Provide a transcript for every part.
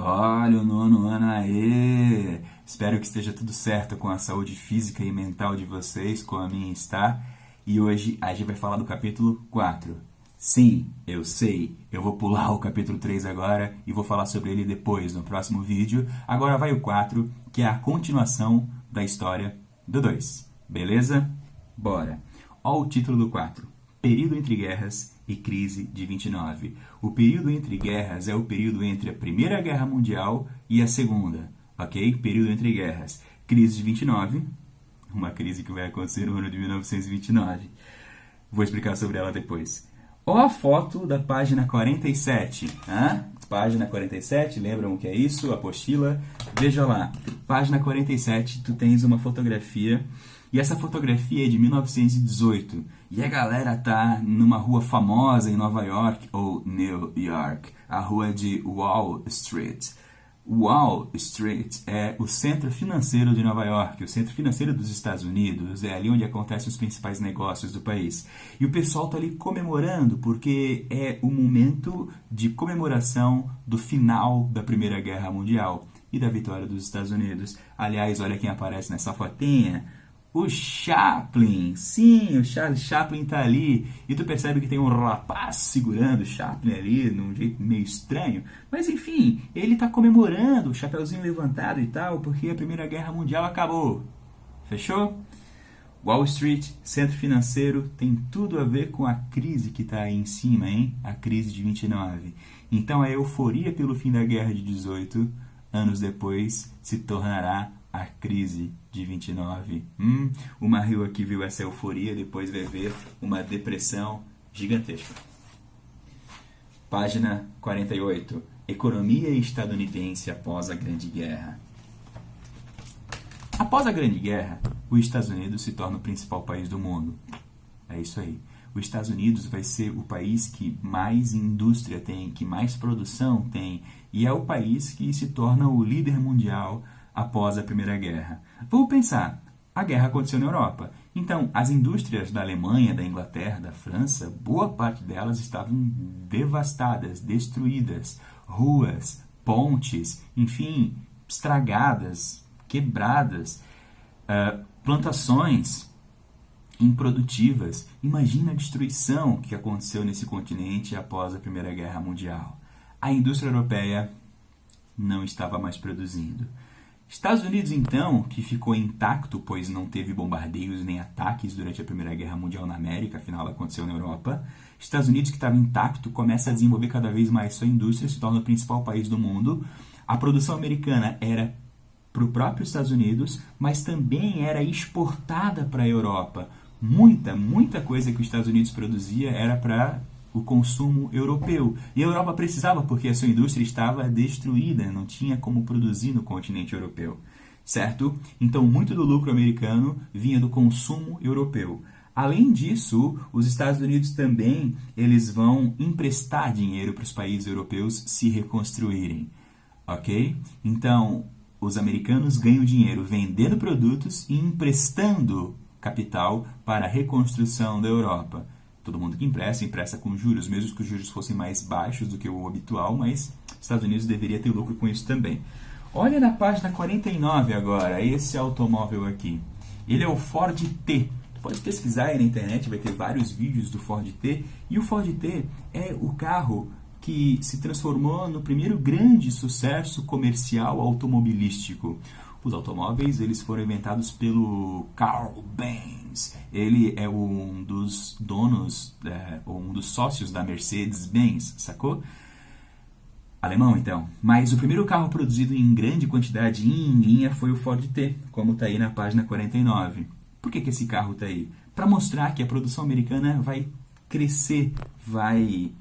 Olha o nono ano aí! Espero que esteja tudo certo com a saúde física e mental de vocês, como a minha está. E hoje a gente vai falar do capítulo 4. Sim, eu sei, eu vou pular o capítulo 3 agora e vou falar sobre ele depois, no próximo vídeo. Agora vai o 4, que é a continuação da história do 2. Beleza? Bora! Olha o título do 4. Período entre guerras e crise de 29. O período entre guerras é o período entre a Primeira Guerra Mundial e a Segunda, ok? Período entre guerras. Crise de 29, uma crise que vai acontecer no ano de 1929. Vou explicar sobre ela depois. Olha a foto da página 47. Página 47, lembram o que é isso? Apostila. Veja lá, página 47, tu tens uma fotografia. E essa fotografia é de 1918. E a galera tá numa rua famosa em Nova York, ou New York, a rua de Wall Street. Wall Street é o centro financeiro de Nova York, o centro financeiro dos Estados Unidos, é ali onde acontecem os principais negócios do país. E o pessoal está ali comemorando, porque é o momento de comemoração do final da Primeira Guerra Mundial e da vitória dos Estados Unidos. Aliás, olha quem aparece nessa fotinha. O Chaplin, sim, o Charles Chaplin tá ali, e tu percebe que tem um rapaz segurando o Chaplin ali, num jeito meio estranho, mas enfim, ele tá comemorando, o chapeuzinho levantado e tal, porque a Primeira Guerra Mundial acabou. Fechou? Wall Street, centro financeiro, tem tudo a ver com a crise que tá aí em cima, hein? A crise de 29. Então a euforia pelo fim da guerra de 18 anos depois se tornará a crise de 29. O Mario aqui viu essa euforia, depois vai ver uma depressão gigantesca. Página 48. Economia estadunidense após a Grande Guerra. Após a Grande Guerra, os Estados Unidos se torna o principal país do mundo. É isso aí. Os Estados Unidos vai ser o país que mais indústria tem, que mais produção tem, e é o país que se torna o líder mundial após a Primeira Guerra. Vamos pensar, a guerra aconteceu na Europa. Então, as indústrias da Alemanha, da Inglaterra, da França, boa parte delas estavam devastadas, destruídas. Ruas, pontes, enfim, estragadas, quebradas, plantações improdutivas. Imagina a destruição que aconteceu nesse continente após a Primeira Guerra Mundial. A indústria europeia não estava mais produzindo. Estados Unidos, então, que ficou intacto, pois não teve bombardeios nem ataques durante a Primeira Guerra Mundial na América, afinal aconteceu na Europa. Estados Unidos, que estava intacto, começa a desenvolver cada vez mais sua indústria, se torna o principal país do mundo. A produção americana era para o próprio Estados Unidos, mas também era exportada para a Europa. Muita coisa que os Estados Unidos produzia era para o consumo europeu. E a Europa precisava porque a sua indústria estava destruída, não tinha como produzir no continente europeu, certo? Então, muito do lucro americano vinha do consumo europeu. Além disso, os Estados Unidos também eles vão emprestar dinheiro para os países europeus se reconstruírem, ok? Então, os americanos ganham dinheiro vendendo produtos e emprestando capital para a reconstrução da Europa. Todo mundo que empresta com juros, mesmo que os juros fossem mais baixos do que o habitual, mas Estados Unidos deveria ter lucro com isso também. Olha na página 49 agora, esse automóvel aqui. Ele é o Ford T. Tu pode pesquisar aí na internet, vai ter vários vídeos do Ford T. E o Ford T é o carro que se transformou no primeiro grande sucesso comercial automobilístico. Os automóveis eles foram inventados pelo Carl Benz. Ele é um dos donos, um dos sócios da Mercedes-Benz, sacou? Alemão, então. Mas o primeiro carro produzido em grande quantidade e em linha foi o Ford T, como está aí na página 49. Por que esse carro está aí? Para mostrar que a produção americana vai crescer, vai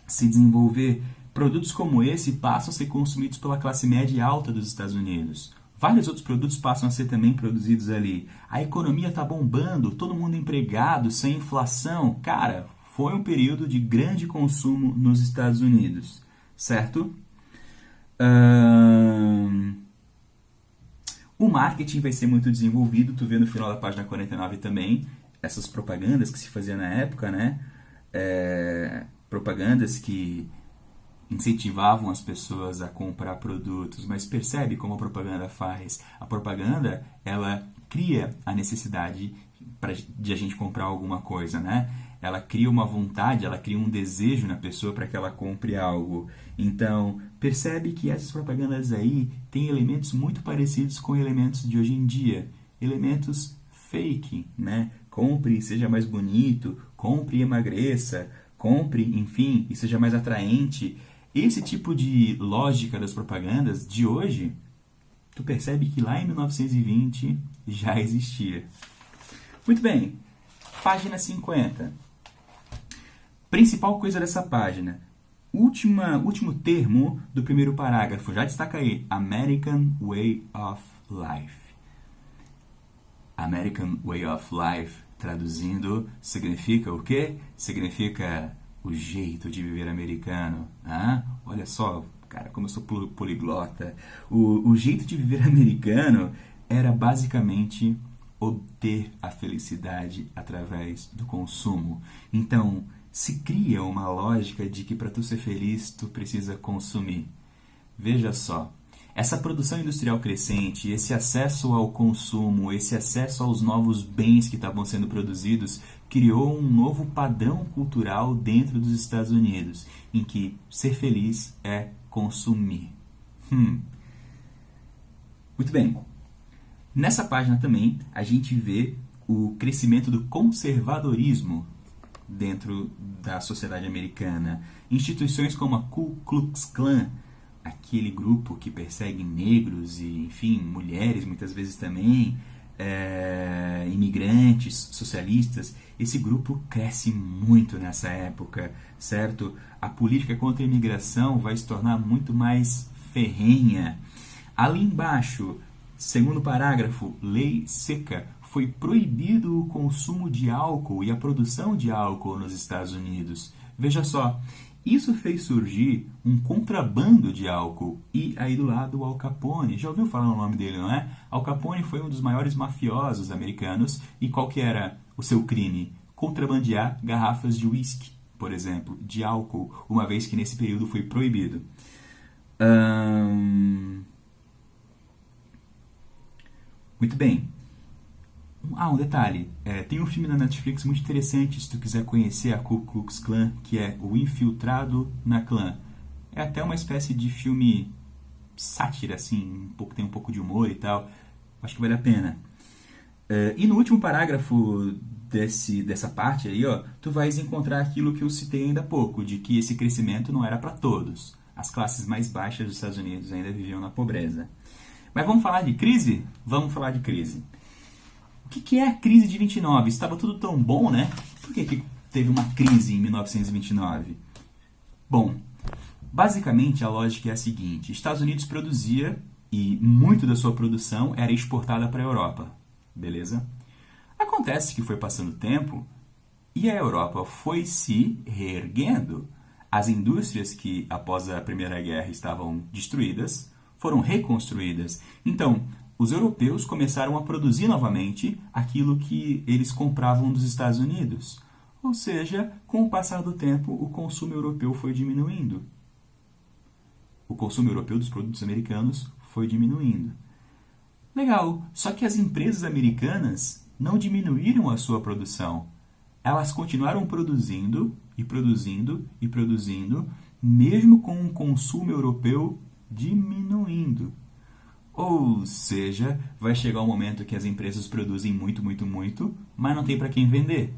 se desenvolver. Produtos como esse passam a ser consumidos pela classe média e alta dos Estados Unidos. Vários outros produtos passam a ser também produzidos ali. A economia está bombando, todo mundo empregado, sem inflação. Cara, foi um período de grande consumo nos Estados Unidos, certo? O marketing vai ser muito desenvolvido, tu vê no final da página 49 também, essas propagandas que se faziam na época, né? Propagandas que incentivavam as pessoas a comprar produtos, mas percebe como a propaganda faz? A propaganda, ela cria a necessidade de a gente comprar alguma coisa, né? Ela cria uma vontade, ela cria um desejo na pessoa para que ela compre algo. Então, percebe que essas propagandas aí têm elementos muito parecidos com elementos de hoje em dia. Elementos fake, né? Compre e seja mais bonito, compre e emagreça, compre, enfim, e seja mais atraente. Esse tipo de lógica das propagandas de hoje, tu percebe que lá em 1920 já existia. Muito bem, página 50. Principal coisa dessa página. Último termo do primeiro parágrafo. Já destaca aí. American Way of Life. American Way of Life, traduzindo, significa o quê? Significa o jeito de viver americano. Ah, olha só, cara, como eu sou poliglota. O jeito de viver americano era basicamente obter a felicidade através do consumo. Então, se cria uma lógica de que para tu ser feliz, tu precisa consumir. Veja só, essa produção industrial crescente, esse acesso ao consumo, esse acesso aos novos bens que estavam sendo produzidos, criou um novo padrão cultural dentro dos Estados Unidos, em que ser feliz é consumir. Muito bem. Nessa página também, a gente vê o crescimento do conservadorismo dentro da sociedade americana. Instituições como a Ku Klux Klan, aquele grupo que persegue negros e, enfim, mulheres muitas vezes também, imigrantes, socialistas, esse grupo cresce muito nessa época, certo? A política contra a imigração vai se tornar muito mais ferrenha. Ali embaixo, segundo parágrafo, lei seca, foi proibido o consumo de álcool e a produção de álcool nos Estados Unidos. Veja só, isso fez surgir um contrabando de álcool. E aí do lado o Al Capone. Já ouviu falar o nome dele, não é? Al Capone foi um dos maiores mafiosos americanos. E qual que era o seu crime? Contrabandear garrafas de uísque, por exemplo, de álcool, uma vez que nesse período foi proibido. Muito bem. Um detalhe, tem um filme na Netflix muito interessante, se tu quiser conhecer a Ku Klux Klan, que é O Infiltrado na Klan. É até uma espécie de filme sátira, assim, tem um pouco de humor e tal. Acho que vale a pena. E no último parágrafo dessa parte aí, ó, tu vais encontrar aquilo que eu citei ainda há pouco, de que esse crescimento não era para todos. As classes mais baixas dos Estados Unidos ainda viviam na pobreza. Mas vamos falar de crise? Vamos falar de crise. O que é a crise de 29? Estava tudo tão bom, né? Por que teve uma crise em 1929? Bom, basicamente a lógica é a seguinte. Estados Unidos produzia e muito da sua produção era exportada para a Europa. Beleza? Acontece que foi passando o tempo e a Europa foi se reerguendo. As indústrias que após a Primeira Guerra estavam destruídas foram reconstruídas. Então, os europeus começaram a produzir novamente aquilo que eles compravam dos Estados Unidos. Ou seja, com o passar do tempo, o consumo europeu foi diminuindo. O consumo europeu dos produtos americanos foi diminuindo. Legal, só que as empresas americanas não diminuíram a sua produção. Elas continuaram produzindo e produzindo e produzindo, mesmo com o consumo europeu diminuindo. Ou seja, vai chegar um momento que as empresas produzem muito, muito, muito, mas não tem para quem vender.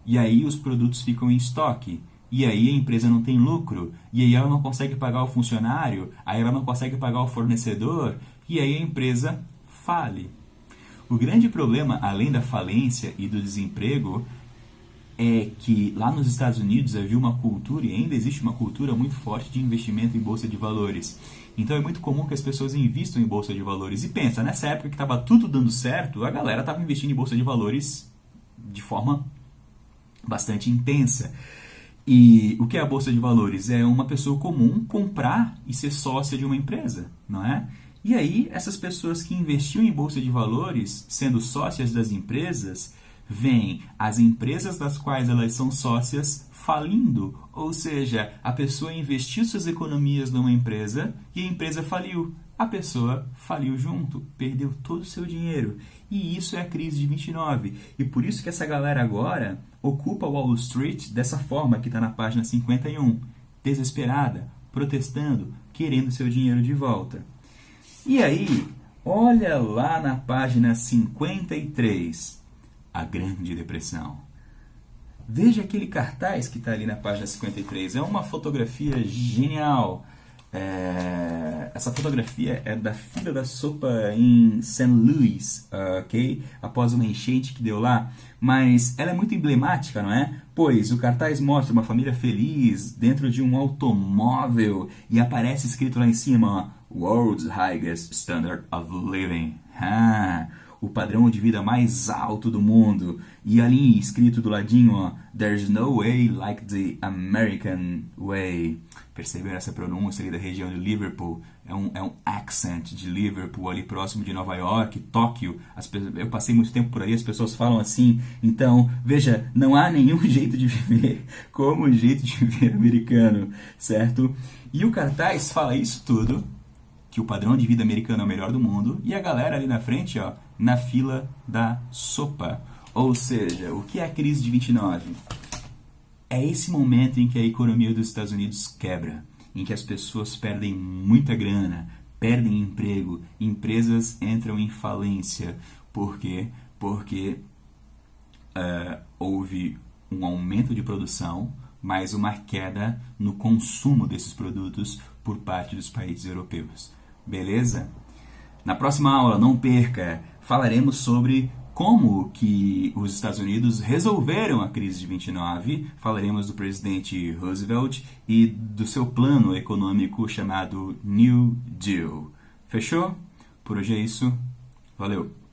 E aí os produtos ficam em estoque. E aí a empresa não tem lucro. E aí ela não consegue pagar o funcionário. Aí ela não consegue pagar o fornecedor. E aí a empresa fale. O grande problema, além da falência e do desemprego, é que lá nos Estados Unidos havia uma cultura, e ainda existe uma cultura muito forte de investimento em bolsa de valores. Então é muito comum que as pessoas invistam em bolsa de valores. E pensa, nessa época que estava tudo dando certo, a galera estava investindo em bolsa de valores de forma bastante intensa. E o que é a bolsa de valores? É uma pessoa comum comprar e ser sócia de uma empresa, não é? E aí, essas pessoas que investiam em bolsa de valores, sendo sócias das empresas, vem as empresas das quais elas são sócias falindo, ou seja, a pessoa investiu suas economias numa empresa e a empresa faliu. A pessoa faliu junto, perdeu todo o seu dinheiro. E isso é a crise de 29. E por isso que essa galera agora ocupa Wall Street dessa forma que está na página 51. Desesperada, protestando, querendo seu dinheiro de volta. E aí, olha lá na página 53, a Grande Depressão. Veja aquele cartaz que está ali na página 53. É uma fotografia genial. Essa fotografia é da fila da sopa em St. Louis, ok? Após uma enchente que deu lá. Mas ela é muito emblemática, não é? Pois o cartaz mostra uma família feliz dentro de um automóvel e aparece escrito lá em cima, World's Highest Standard of Living. O padrão de vida mais alto do mundo. E ali escrito do ladinho, ó, There's no way like the American way. Perceberam essa pronúncia ali da região de Liverpool? É um accent de Liverpool, ali próximo de Nova York, Tóquio. Eu passei muito tempo por aí, as pessoas falam assim. Então, veja, não há nenhum jeito de viver como o jeito de viver americano, certo? E o cartaz fala isso tudo, que o padrão de vida americano é o melhor do mundo, e a galera ali na frente, ó, na fila da sopa. Ou seja, o que é a crise de 29? É esse momento em que a economia dos Estados Unidos quebra, em que as pessoas perdem muita grana, perdem emprego, empresas entram em falência. Por quê? Porque houve um aumento de produção, mas uma queda no consumo desses produtos por parte dos países europeus. Beleza? Na próxima aula, não perca, falaremos sobre como que os Estados Unidos resolveram a crise de 29, falaremos do presidente Roosevelt e do seu plano econômico chamado New Deal. Fechou? Por hoje é isso. Valeu!